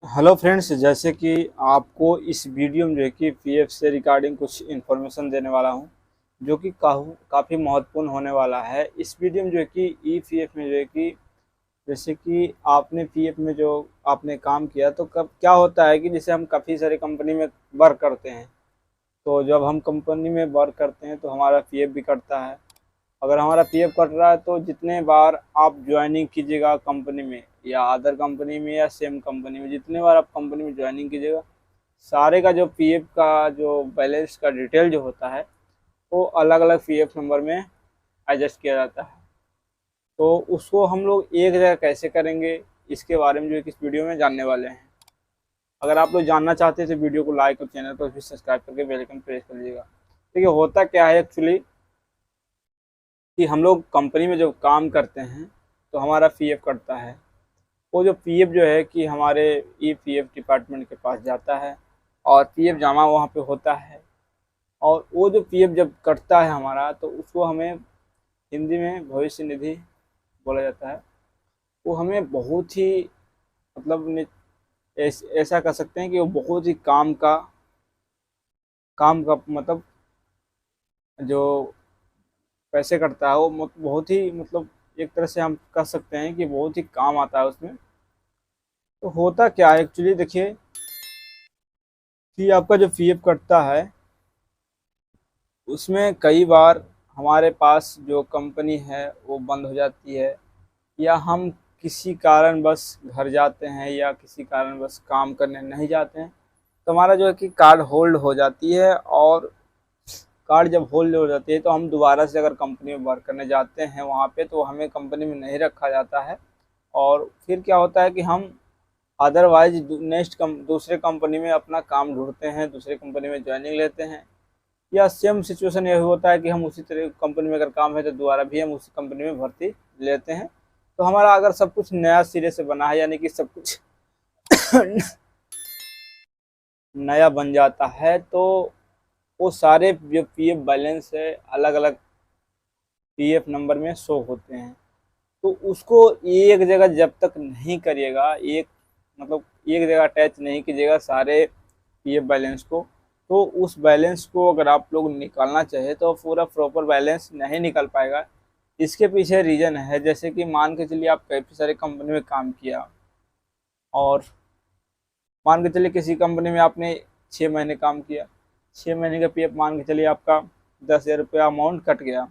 Hello friends, जैसे कि आपको इस वीडियो में जो है कि पीएफ से रिगार्डिंग कुछ इन्फॉर्मेशन देने वाला हूं, जो कि काफ़ी महत्वपूर्ण होने वाला है। इस वीडियो में जो है कि ई पीएफ में जो है कि जैसे कि आपने पीएफ में जो आपने काम किया, तो कब क्या होता है कि जैसे हम काफ़ी सारे कंपनी में वर्क करते हैं, तो जब हम कंपनी में वर्क करते हैं तो हमारा पीएफ भी कटता है। अगर हमारा पीएफ कट रहा है तो जितने बार आप ज्वाइनिंग कीजिएगा कंपनी में या अदर कंपनी में या सेम कंपनी में, जितने बार आप कंपनी में ज्वाइनिंग कीजिएगा, सारे का जो पीएफ का जो बैलेंस का डिटेल जो होता है वो अलग अलग पीएफ नंबर में एडजस्ट किया जाता है। तो उसको हम लोग एक जगह कैसे करेंगे, इसके बारे में जो है कि इस वीडियो में जानने वाले हैं। अगर आप लोग जानना चाहते हैं तो वीडियो को लाइक और चैनल को भी सब्सक्राइब करके बेल आइकन प्रेस कर लीजिएगा। देखिए, होता क्या है एक्चुअली कि हम लोग कंपनी में जब काम करते हैं तो हमारा पीएफ कटता है। वो जो पीएफ जो है कि हमारे ई पीएफ डिपार्टमेंट के पास जाता है और पीएफ जमा वहाँ पे होता है। और वो जो पीएफ जब कटता है हमारा, तो उसको हमें हिंदी में भविष्य निधि बोला जाता है। वो हमें बहुत ही मतलब ऐसा कह सकते हैं कि वो बहुत ही काम का मतलब जो पैसे कटता है वो बहुत ही मतलब एक तरह से हम कह सकते हैं कि बहुत ही काम आता है उसमें। तो होता क्या है एक्चुअली, देखिए कि आपका जो पीएफ कटता है उसमें कई बार हमारे पास जो कंपनी है वो बंद हो जाती है, या हम किसी कारणवश घर जाते हैं या किसी कारणवश काम करने नहीं जाते हैं, तो हमारा जो है कि कार्ड होल्ड हो जाती है। और कार्ड जब होल्ड हो जाती है तो हम दोबारा से अगर कंपनी में वर्क करने जाते हैं वहाँ पे, तो हमें कंपनी में नहीं रखा जाता है। और फिर क्या होता है कि हम अदरवाइज दूसरे कंपनी में अपना काम ढूंढते हैं, दूसरे कंपनी में ज्वाइनिंग लेते हैं। या सेम सिचुएशन यही होता है कि हम उसी तरह कंपनी में अगर काम है तो दोबारा भी हम उसी कंपनी में भर्ती लेते हैं। तो हमारा अगर सब कुछ नया सिरे से बना है, यानी कि सब कुछ नया बन जाता है, तो वो सारे जो पीएफ बैलेंस है अलग अलग पीएफ नंबर में शो होते हैं। तो उसको एक जगह जब तक नहीं करिएगा, एक जगह अटैच नहीं कीजिएगा सारे पीएफ बैलेंस को, तो उस बैलेंस को अगर आप लोग निकालना चाहे तो पूरा प्रॉपर बैलेंस नहीं निकल पाएगा। इसके पीछे रीज़न है, जैसे कि मान के चलिए आप काफ़ी सारे कंपनी में काम किया, और मान के चलिए किसी कंपनी में आपने 6 महीने काम किया, 6 महीने का पीएफ मान के चलिए आपका 10,000 रुपया अमाउंट कट गया।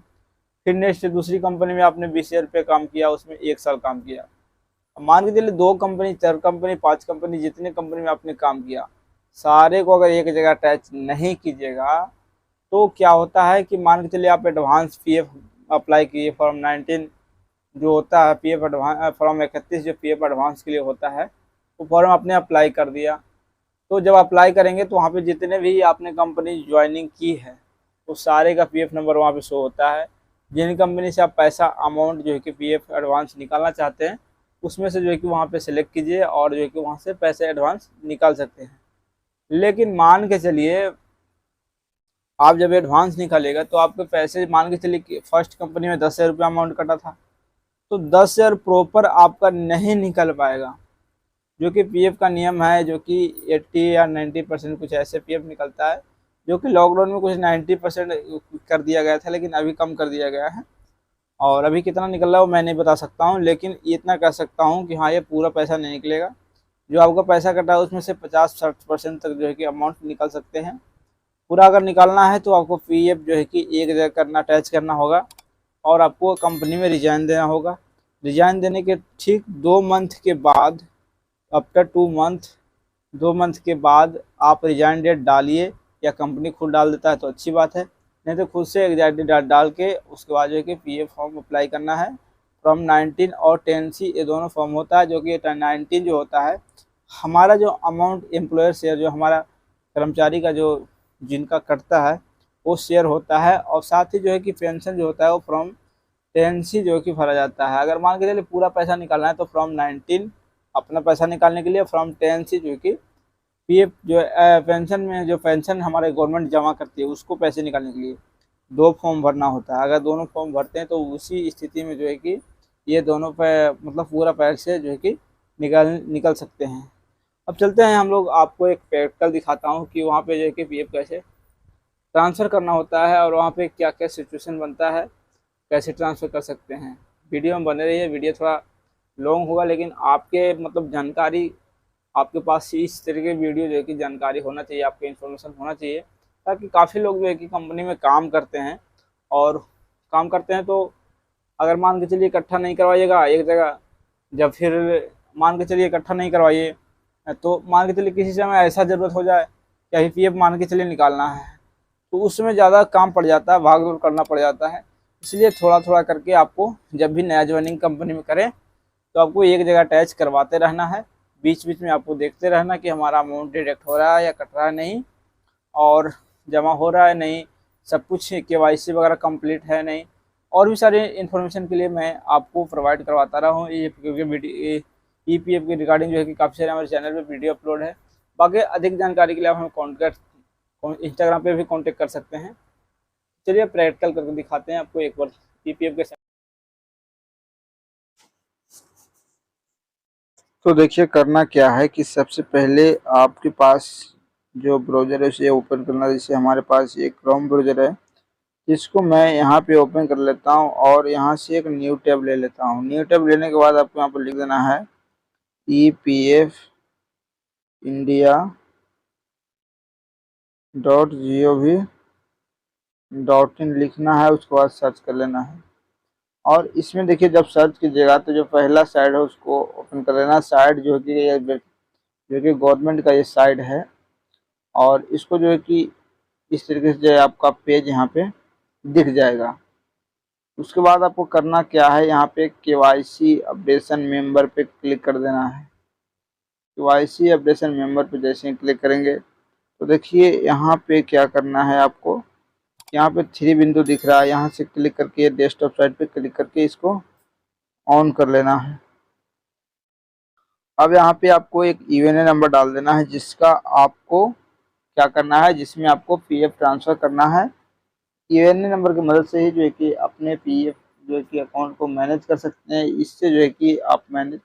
फिर नेक्स्ट दूसरी कंपनी में आपने 20,000 रुपये काम किया, उसमें 1 साल काम किया। अब मान के चलिए 2 कंपनी, 4 कंपनी, 5 कंपनी, जितने कंपनी में आपने काम किया, सारे को अगर एक जगह अटैच नहीं कीजिएगा, तो क्या होता है कि मान के चलिए आप एडवांस पीएफ अप्लाई किए, फॉर्म 19 जो होता है पीएफ एडवांस, फॉर्म 31 जो पीएफ एडवांस के लिए होता है, वो फॉर्म आपने अप्लाई कर दिया। तो जब अप्लाई करेंगे तो वहाँ पे जितने भी आपने कंपनी ज्वाइनिंग की है वो सारे का पीएफ नंबर वहाँ पे शो होता है। जिन कंपनी से आप पैसा अमाउंट जो है कि पीएफ एडवांस निकालना चाहते हैं, उसमें से जो है कि वहाँ पे सेलेक्ट कीजिए और जो है कि वहाँ से पैसे एडवांस निकाल सकते हैं। लेकिन मान के चलिए आप जब एडवांस निकालेगा तो आपके पैसे, मान के चलिए कि फर्स्ट कंपनी में 10,000 रुपया अमाउंट कटा था, तो 10,000 प्रॉपर आपका नहीं निकल पाएगा। जो कि पीएफ का नियम है, जो कि 80 या 90% कुछ ऐसे पीएफ निकलता है, जो कि लॉकडाउन में कुछ 90% कर दिया गया था, लेकिन अभी कम कर दिया गया है। और अभी कितना निकल रहा है वो मैं नहीं बता सकता हूँ, लेकिन इतना कह सकता हूँ कि हाँ, ये पूरा पैसा नहीं निकलेगा। जो आपका पैसा कटा है उसमें से 50-60% तक जो है कि अमाउंट निकल सकते हैं। पूरा अगर निकालना है तो आपको पीएफ जो है कि एक जगह करना, अटैच करना होगा, और आपको कंपनी में रिजाइन देना होगा। रिजाइन देने के ठीक 2 मंथ के बाद, आफ्टर 2 मंथ, 2 मंथ के बाद आप रिजाइन डेट डालिए, या कंपनी खुद डाल देता है तो अच्छी बात है, नहीं तो खुद से एग्जैक्ट डेट डाल के उसके बाद जो है कि पीएफ फॉर्म अप्लाई करना है। फॉर्म 19 और 10C ये दोनों फॉर्म होता है, जो कि 19 जो होता है हमारा जो अमाउंट एम्प्लॉयर शेयर, जो हमारा कर्मचारी का जो जिनका कटता है वो शेयर होता है, और साथ ही जो है कि पेंशन जो होता है वो फ्रॉम 10C जो है कि भरा जाता है। अगर मान के चलिए पूरा पैसा निकालना है तो फ्रॉम 19 अपना पैसा निकालने के लिए, फ्रॉम 10C जो है कि पीएफ जो पेंशन में जो पेंशन हमारे गवर्नमेंट जमा करती है उसको पैसे निकालने के लिए 2 फॉर्म भरना होता है। अगर दोनों फॉर्म भरते हैं तो उसी स्थिति में जो है कि ये दोनों पे मतलब पूरा पैसे जो है कि निकल सकते हैं। अब चलते हैं हम लोग, आपको एक प्रैक्टिकल दिखाता हूँ कि वहाँ पे जो है कि पीएफ कैसे ट्रांसफ़र करना होता है और वहाँ पे क्या क्या सिचुएशन बनता है, कैसे ट्रांसफ़र कर सकते हैं। वीडियो में बने रहिए, वीडियो थोड़ा लॉन्ग होगा लेकिन आपके मतलब जानकारी, आपके पास इस तरह के वीडियो जो है कि जानकारी होना चाहिए, आपके इन्फॉर्मेशन होना चाहिए, ताकि काफ़ी लोग जो है कि कंपनी में काम करते हैं और काम करते हैं तो अगर मान के चलिए इकट्ठा नहीं करवाइएगा एक जगह, जब फिर मान के चलिए इकट्ठा नहीं करवाइए तो मान के चलिए किसी समय ऐसा ज़रूरत हो जाए कि अभी पीएफ मान के चलिए निकालना है, तो उसमें ज़्यादा काम पड़ जाता है, भाग दौड़ करना पड़ जाता है। इसलिए थोड़ा थोड़ा करके आपको जब भी नया ज्वाइनिंग कंपनी में करें तो आपको एक जगह अटैच करवाते रहना है। बीच बीच में आपको देखते रहना कि हमारा अमाउंट डिडक्ट हो रहा है या कट रहा है नहीं, और जमा हो रहा है नहीं, सब कुछ केवाईसी वगैरह कंप्लीट है नहीं, और भी सारे इन्फॉर्मेशन के लिए मैं आपको प्रोवाइड करवाता रहा हूँ। ये क्योंकि वीडियो ईपीएफ के रिगार्डिंग जो है कि काफ़ी सारे हमारे चैनल पे वीडियो अपलोड है। बाकी अधिक जानकारी के लिए आप हमें कॉन्टैक्ट इंस्टाग्राम पे भी कॉन्टेक्ट कर सकते हैं। चलिए प्रैक्टिकल करके दिखाते हैं आपको एक बार ईपीएफ के। तो देखिए करना क्या है कि सबसे पहले आपके पास जो ब्राउज़र है उसे ओपन करना। जैसे हमारे पास एक क्रोम ब्राउज़र है, जिसको मैं यहाँ पे ओपन कर लेता हूँ और यहाँ से एक न्यू टैब ले लेता हूँ। न्यू टैब लेने के बाद आपको यहाँ पर लिख देना है EPF India.gov.in लिखना है, उसके बाद सर्च कर लेना है। और इसमें देखिए जब सर्च कीजिएगा तो जो पहला साइड है उसको ओपन कर लेना। साइड जो कि गवर्नमेंट का ये साइड है, और इसको जो है कि इस तरीके से जो है आपका पेज यहाँ पे दिख जाएगा। उसके बाद आपको करना क्या है, यहाँ पे KYC अपडेशन मेंबर पे क्लिक कर देना है। KYC अपडेशन मेंबर पे जैसे ही क्लिक करेंगे तो देखिए यहाँ पे क्या करना है आपको, यहाँ पे 3 बिंदु दिख रहा है, यहाँ से क्लिक करके डेस्कटॉप साइड पे क्लिक करके इसको ऑन कर लेना है। अब यहाँ पे आपको एक यूएनए नंबर डाल देना है, जिसका आपको क्या करना है, जिसमें आपको पीएफ ट्रांसफ़र करना है। यूएनए नंबर की मदद से ही जो है कि अपने पीएफ जो है कि अकाउंट को मैनेज कर सकते हैं। इससे जो है कि आप मैनेज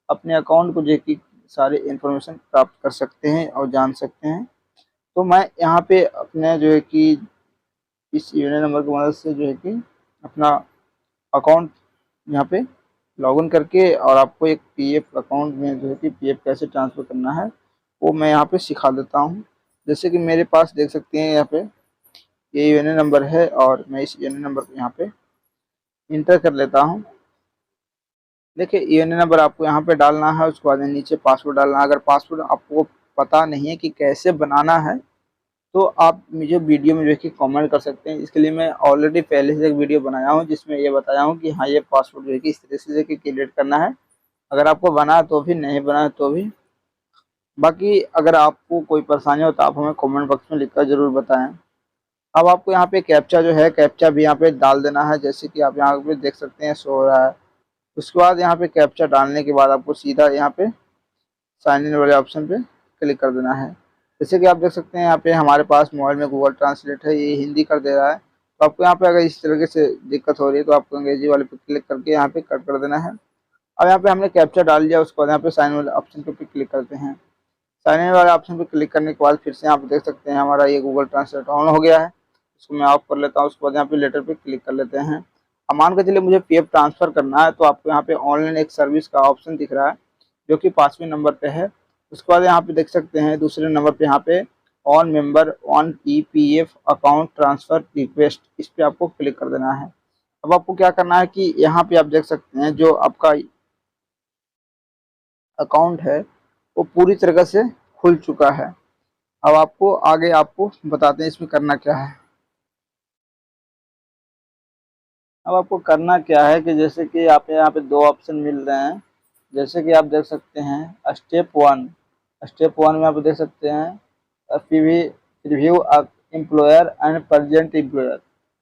अपने अकाउंट को जो है कि सारे इन्फॉर्मेशन प्राप्त कर सकते हैं और जान सकते हैं। तो मैं यहाँ पे अपने जो है कि इस यूएनए नंबर की मदद से जो है कि अपना अकाउंट यहाँ पे लॉगिन करके और आपको एक पीएफ अकाउंट में जो है कि पीएफ कैसे ट्रांसफ़र करना है वो मैं यहाँ पे सिखा देता हूँ। जैसे कि मेरे पास देख सकते हैं यहाँ पे ये यूएनए नंबर है, और मैं इस यूएनए नंबर को यहाँ पे इंटर कर लेता हूँ। देखिए यूएनए नंबर आपको यहाँ पे डालना है, उसके बाद नीचे पासवर्ड डालना है। अगर पासवर्ड आपको पता नहीं है कि कैसे बनाना है तो आप मुझे वीडियो में जो है कि कमेंट कर सकते हैं। इसके लिए मैं ऑलरेडी पहले से एक वीडियो बनाया हूँ जिसमें ये बताया हूँ कि हाँ ये पासवर्ड जो है कि इस तरह से क्रिएट करना है। अगर आपको बना तो भी, नहीं बना तो भी। बाकी अगर आपको कोई परेशानी हो तो आप हमें कमेंट बॉक्स में लिखकर ज़रूर बताएं। अब आपको यहाँ पे कैप्चा जो है, कैप्चा भी यहाँ पे डाल देना है, जैसे कि आप यहाँ पे देख सकते हैं शो हो रहा है। उसके बाद यहाँ पे कैप्चा डालने के बाद आपको सीधा यहाँ पे साइन इन वाले ऑप्शन पे क्लिक कर देना है। जैसे कि आप देख सकते हैं यहाँ पे हमारे पास मोबाइल में गूगल ट्रांसलेट है, ये हिंदी कर दे रहा है। तो आपको यहाँ पे अगर इस तरीके से दिक्कत हो रही है तो आपको अंग्रेजी वाले पे क्लिक करके यहाँ पे कट कर देना है। अब यहाँ पे हमने कैप्चा डाल दिया, उसके बाद यहाँ पे साइन वाले ऑप्शन पे क्लिक करते हैं। साइन इन वाले ऑप्शन पे क्लिक करने के बाद फिर से यहाँ पे देख सकते हैं हमारा ये गूगल ट्रांसलेट ऑन हो गया है। इसको मैं ऑफ कर लेता हूँ। उसके बाद यहाँ पे लेटर पे क्लिक कर लेते हैं। अब मान के चलिए मुझे पीएफ ट्रांसफ़र करना है तो आपको यहाँ पे ऑनलाइन एक सर्विस का ऑप्शन दिख रहा है जो कि 5वें नंबर पे है। उसके बाद यहाँ पे देख सकते हैं दूसरे नंबर पे यहाँ पे on member on EPF account transfer request, इस पे आपको क्लिक कर देना है। अब आपको क्या करना है कि यहाँ पे आप देख सकते हैं जो आपका अकाउंट है वो पूरी तरह से खुल चुका है। अब आपको आगे आपको बताते हैं इसमें करना क्या है। अब आपको करना क्या है कि जैसे कि आप यहाँ पे 2 ऑप्शन मिल रहे हैं, जैसे कि आप देख सकते हैं स्टेप 1 में आप देख सकते हैं preview employer and present employer.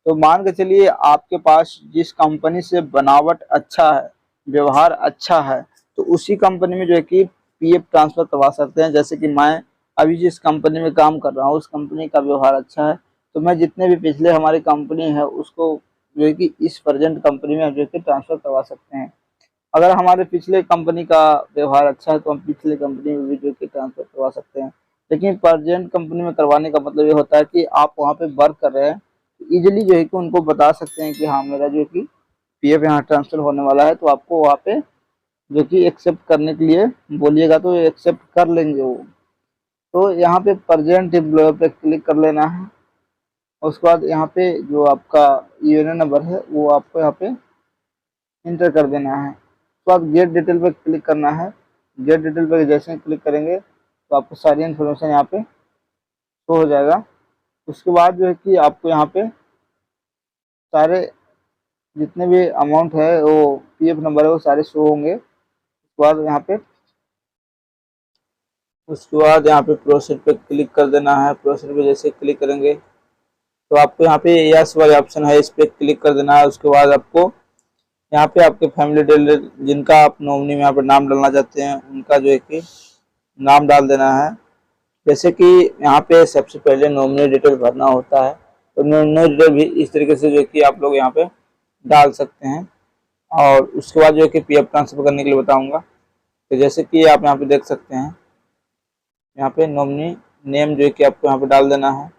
तो मान के चलिए आपके पास जिस कंपनी से बनावट अच्छा है, व्यवहार अच्छा है, तो उसी कंपनी में जो है कि पीएफ ट्रांसफ़र करवा सकते हैं। जैसे कि मैं अभी जिस कंपनी में काम कर रहा हूँ उस कंपनी का व्यवहार अच्छा है, तो मैं जितने भी पिछले हमारी कंपनी है उसको जो है कि इस प्रेजेंट कंपनी में जो है कि ट्रांसफ़र करवा सकते हैं। अगर हमारे पिछले कंपनी का व्यवहार अच्छा है तो हम पिछले कंपनी में भी जो कि ट्रांसफर करवा सकते हैं। लेकिन प्रेजेंट कंपनी में करवाने का मतलब ये होता है कि आप वहाँ पे वर्क कर रहे हैं, तो इजीली जो है कि उनको बता सकते हैं कि हाँ मेरा जो कि पीएफ यहाँ ट्रांसफर होने वाला है, तो आपको वहाँ पे जो कि एक्सेप्ट करने के लिए बोलिएगा तो एक्सेप्ट कर लेंगे वो। तो यहाँ पे प्रेजेंट एम्प्लॉयर पे क्लिक कर लेना है। उसके बाद यहाँ पे जो आपका यूएनए नंबर है वो आपको यहाँ पे इंटर कर देना है। उसके बाद गेट डिटेल पे क्लिक करना है। गेट डिटेल पे जैसे ही क्लिक करेंगे तो आपको सारी इन्फॉर्मेशन यहाँ पे शो हो जाएगा। उसके बाद जो है कि आपको यहाँ पे सारे जितने भी अमाउंट है वो पीएफ नंबर है वो सारे शो होंगे। उसके बाद यहाँ पे प्रोसीड पे क्लिक कर देना है। प्रोसीड पे जैसे क्लिक करेंगे तो आपको यहाँ पे यस वाला ऑप्शन है, इस पे क्लिक कर देना है। उसके बाद आपको यहाँ पे आपके फैमिली डिटेल जिनका आप नॉमिनी में यहाँ पे नाम डालना चाहते हैं उनका जो है कि नाम डाल देना है। जैसे कि यहाँ पे सबसे पहले नॉमिनी डिटेल भरना होता है, तो नॉमिनी डिटेल भी इस तरीके से जो है कि आप लोग यहाँ पे डाल सकते हैं। और उसके बाद जो है कि पीएफ ट्रांसफर करने के लिए बताऊंगा। तो जैसे कि आप यहाँ पे देख सकते हैं, यहाँ पे नॉमिनी नेम जो है कि आपको यहाँ पे डाल देना है।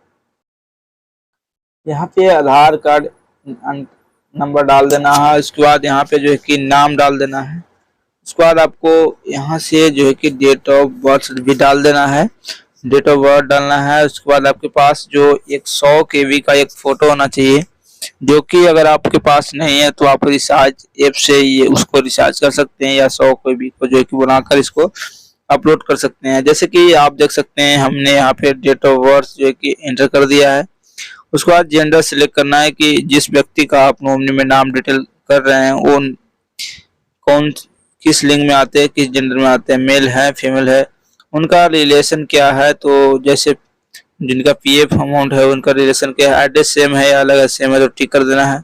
यहाँ पे आधार कार्ड नंबर डाल देना है। उसके बाद यहाँ पे जो है कि नाम डाल देना है। उसके बाद आपको यहाँ से जो है कि डेट ऑफ बर्थ भी डाल देना है, डेट ऑफ बर्थ डालना है। उसके बाद आपके पास जो एक 100 KB का एक फोटो होना चाहिए, जो कि अगर आपके पास नहीं है तो आप रिचार्ज ऐप से ये उसको रिचार्ज कर सकते हैं, या 100 KB को जो है कि बनाकर इसको अपलोड कर सकते हैं। जैसे कि आप देख सकते हैं हमने यहाँ पे डेट ऑफ बर्थ जो है कि एंटर कर दिया है। उसके बाद जेंडर सिलेक्ट करना है कि जिस व्यक्ति का आप नॉमिनी में नाम डिटेल कर रहे हैं वो कौन किस लिंग में आते हैं, किस जेंडर में आते हैं, मेल है फीमेल है, उनका रिलेशन क्या है। तो जैसे जिनका पीएफ अमाउंट है उनका रिलेशन क्या है, एड्रेस सेम है या अलग है, सेम है तो टिक कर देना है।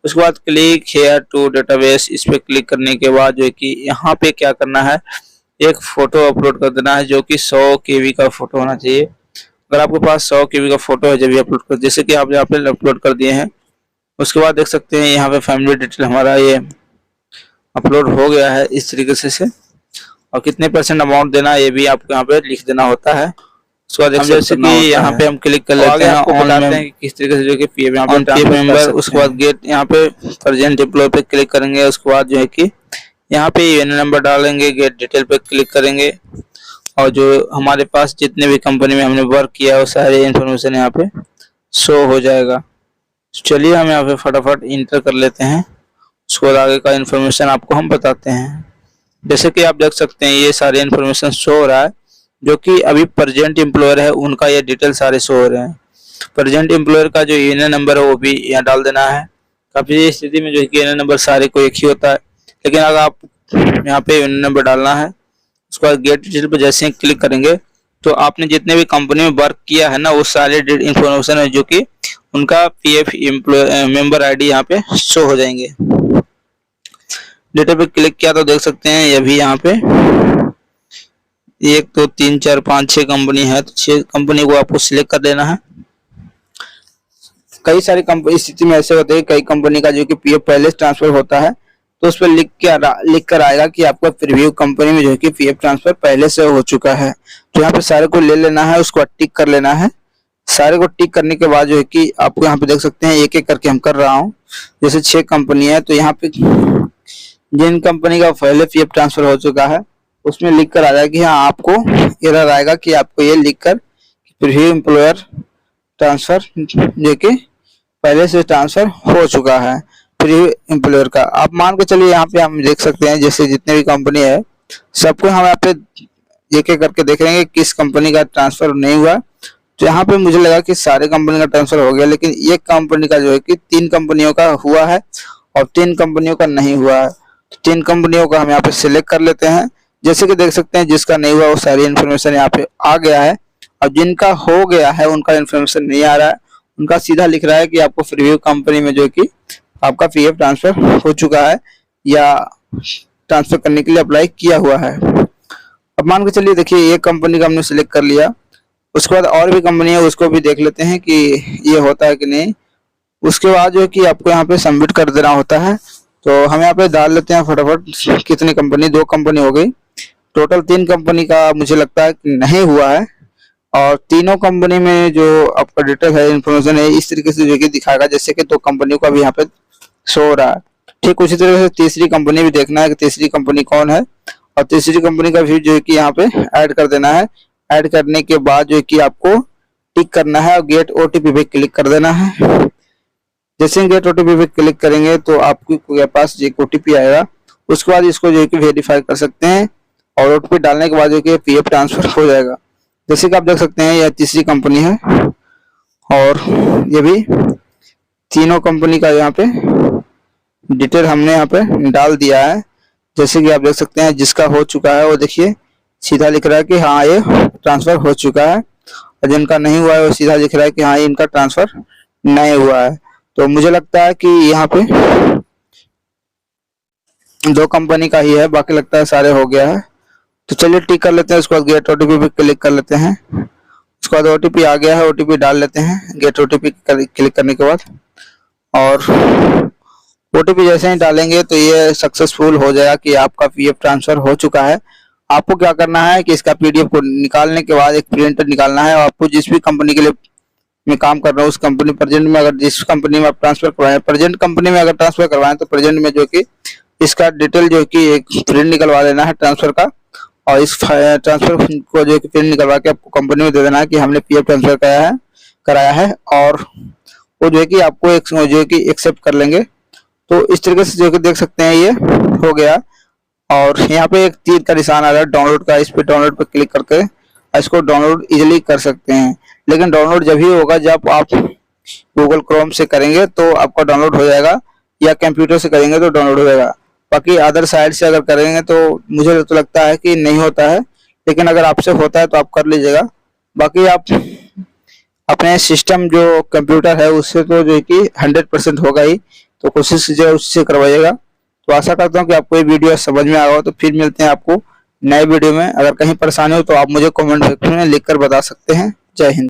उसके बाद क्लिक हेयर टू डेटाबेस, इस पे क्लिक करने के बाद जो है कि यहाँ पे क्या करना है, एक फोटो अपलोड कर देना है जो कि 100 KB का फोटो होना चाहिए। अगर आपके पास 100 KB का फोटो है जब भी अपलोड कर, जैसे कि आप यहाँ पे अपलोड कर दिए हैं। उसके बाद देख सकते हैं यहाँ पे फैमिली डिटेल हमारा ये अपलोड हो गया है इस तरीके से और कितने % अमाउंट देना है ये भी आपको यहाँ पे लिख देना होता है। उसके बाद जैसे कि यहाँ पे हम क्लिक कर लेते हैं, आपको बताते हैं कि किस तरीके से जो कि पीएफ यहाँ पे ट्रांसफर मेंबर। उसके बाद गेट यहाँ पे प्रेजेंट एम्प्लॉय पे क्लिक करेंगे। उसके बाद जो है कि यहाँ पे यूएनए नंबर डालेंगे, गेट डिटेल पे क्लिक करेंगे और जो हमारे पास जितने भी कंपनी में हमने वर्क किया है वो सारी इन्फॉर्मेशन यहाँ पे शो हो जाएगा। चलिए हम यहाँ पे फटाफट इंटर कर लेते हैं, उसके बाद आगे का इन्फॉर्मेशन आपको हम बताते हैं। जैसे कि आप देख सकते हैं ये सारे इन्फॉर्मेशन शो हो रहा है, जो कि अभी प्रेजेंट एम्प्लॉयर है उनका ये डिटेल सारे शो हो रहे हैं। प्रेजेंट एम्प्लॉयर का जो यूएनए नंबर है वो भी यहाँ डाल देना है। काफी स्थिति में जो है कि यूएनए नंबर सारे को एक ही होता है, लेकिन अगर आप यहाँ पे यूएनए नंबर डालना है, उसके बाद गेट डिटेल पे जैसे ही क्लिक करेंगे तो आपने जितने भी कंपनी में वर्क किया है ना वो सारे इन्फॉर्मेशन है जो कि उनका पीएफ मेंबर आईडी यहाँ पे शो हो जाएंगे। डेटा पे क्लिक किया तो देख सकते हैं ये भी यहाँ पे 1 2 3 4 5 6 कंपनी है, तो 6 कंपनी को आपको सिलेक्ट कर देना है। कई सारी कंपनी स्थिति में ऐसे होते हैं, कई कंपनी का जो कि पीएफ पहले ट्रांसफर होता है तो उस पर लिख कर आएगा कि आपका प्रीव्यू कंपनी में जो है कि पीएफ ट्रांसफर पहले से हो चुका है। तो यहाँ पे सारे को ले लेना है, उसको टिक कर लेना है। सारे को टिक करने के बाद जो है कि आपको यहाँ पे देख सकते हैं एक एक करके हम कर रहा हूँ। जैसे 6 कंपनी है तो यहाँ पे जिन कंपनी का पहले पीएफ ट्रांसफर हो चुका है उसमें लिख कर आ जाएगा कि हाँ आपको एरर आएगा कि आपको ये लिख कर प्रीव्यू एम्प्लॉयर ट्रांसफर जो कि पहले से ट्रांसफर हो चुका है प्रीव्यू एम्प्लॉयर का। आप मान के चलिए यहाँ पे हम देख सकते हैं जैसे जितने भी कंपनी है सबको हम यहाँ पे एक एक करके देखेंगे किस कंपनी का ट्रांसफर नहीं हुआ। तो यहाँ पे मुझे लगा कि सारे कंपनी का ट्रांसफर हो गया, लेकिन एक कंपनी का जो है कि 3 कंपनियों का हुआ है और 3 कंपनियों का नहीं हुआ है। तो 3 कंपनियों का हम यहाँ पे सिलेक्ट कर लेते हैं। जैसे कि देख सकते हैं जिसका नहीं हुआ वो सारी इन्फॉर्मेशन यहाँ पे आ गया है, और जिनका हो गया है उनका इन्फॉर्मेशन नहीं आ रहा है, उनका सीधा लिख रहा है कि आपको प्रीव्यू कंपनी में जो है कि आपका पीएफ ट्रांसफर हो चुका है या ट्रांसफर करने के लिए अप्लाई किया हुआ है। अब मान के चलिए देखिए एक कंपनी का हमने सिलेक्ट कर लिया, उसके बाद और भी कंपनी है उसको भी देख लेते हैं कि ये होता है कि नहीं। उसके बाद जो है कि आपको यहाँ पे सबमिट कर देना होता है। तो हम यहाँ पे डाल लेते हैं फटाफट कितनी कंपनी, 2 कंपनी हो गई, टोटल 3 कंपनी का मुझे लगता है कि नहीं हुआ है। और तीनों कंपनी में जो आपका डिटेल है, इन्फॉर्मेशन है, इस तरीके से जो कि दिखाएगा जैसे कि 2 कंपनियों का भी यहाँ पे शो हो रहा है। ठीक उसी तरह से तीसरी कंपनी भी देखना है कि तीसरी कंपनी कौन है, और तीसरी कंपनी का भी जो है कि यहाँ पे ऐड कर देना है। ऐड करने के बाद जो है कि आपको टिक करना है और गेट ओटीपी पे क्लिक कर देना है। जैसे ही गेट ओटीपी पे क्लिक करेंगे तो आपके पास एक ओटीपी आएगा, उसके बाद इसको जो है कि वेरीफाई कर सकते हैं, और ओटीपी डालने के बाद जो कि पीएफ ट्रांसफर हो जाएगा। जैसे कि आप देख सकते हैं यह तीसरी कंपनी है, और ये भी तीनों कंपनी का यहाँ पे डिटेल हमने यहाँ पे डाल दिया है। जैसे कि आप देख सकते हैं जिसका हो चुका है वो देखिए सीधा लिख रहा है कि हाँ ये ट्रांसफर हो चुका है, और जिनका नहीं हुआ है वो सीधा लिख रहा है कि हाँ इनका ट्रांसफर नहीं हुआ है। तो मुझे लगता है कि यहाँ पे 2 कंपनी का ही है, बाकी लगता है सारे हो गया है। तो चलिए टिक कर लेते हैं, उसके बाद गेट ओटीपी पे क्लिक कर लेते हैं। उसके बाद ओटीपी आ गया है, ओटीपी डाल लेते हैं गेट ओटीपी क्लिक करने के बाद, और ओटीपी जैसे ही डालेंगे तो ये सक्सेसफुल हो जाएगा कि आपका पीएफ ट्रांसफर हो चुका है। आपको क्या करना है कि इसका पीडीएफ को निकालने के बाद एक प्रिंटर निकालना है, और आपको जिस भी कंपनी के लिए में काम कर रहा हूँ उस कंपनी प्रेजेंट में, अगर जिस कंपनी में आप ट्रांसफर करवाएं, प्रेजेंट कंपनी में अगर ट्रांसफर करवाएं तो प्रेजेंट में जो कि इसका डिटेल जो कि एक प्रिंट निकलवा लेना है ट्रांसफर का, और इस ट्रांसफर को जो कि प्रिंट निकलवा के आपको कंपनी में दे देना है कि हमने पीएफ ट्रांसफर कराया है, और वो जो है कि आपको एक जो है कि एक्सेप्ट कर लेंगे। तो इस तरीके से जो कि देख सकते हैं ये हो गया। और यहाँ पे एक तीर का निशान आ रहा है डाउनलोड का, इस पे डाउनलोड पे क्लिक करके इसको डाउनलोड इजीली कर सकते हैं। लेकिन डाउनलोड जब ही होगा जब आप गूगल क्रोम से करेंगे तो आपका डाउनलोड हो जाएगा, या कंप्यूटर से करेंगे तो डाउनलोड हो जाएगा। बाकी अदर साइड से अगर करेंगे तो मुझे तो लगता है कि नहीं होता है, लेकिन अगर आपसे होता है तो आप कर लीजिएगा। बाकी आप अपने सिस्टम जो कंप्यूटर है उससे तो जो है कि 100% होगा ही, तो कोशिश कीजिए उससे करवाइएगा। तो आशा करता हूँ कि आपको ये वीडियो समझ में आया हो। तो फिर मिलते हैं आपको नए वीडियो में। अगर कहीं परेशानी हो तो आप मुझे कमेंट सेक्शन में लिखकर बता सकते हैं। जय हिंद।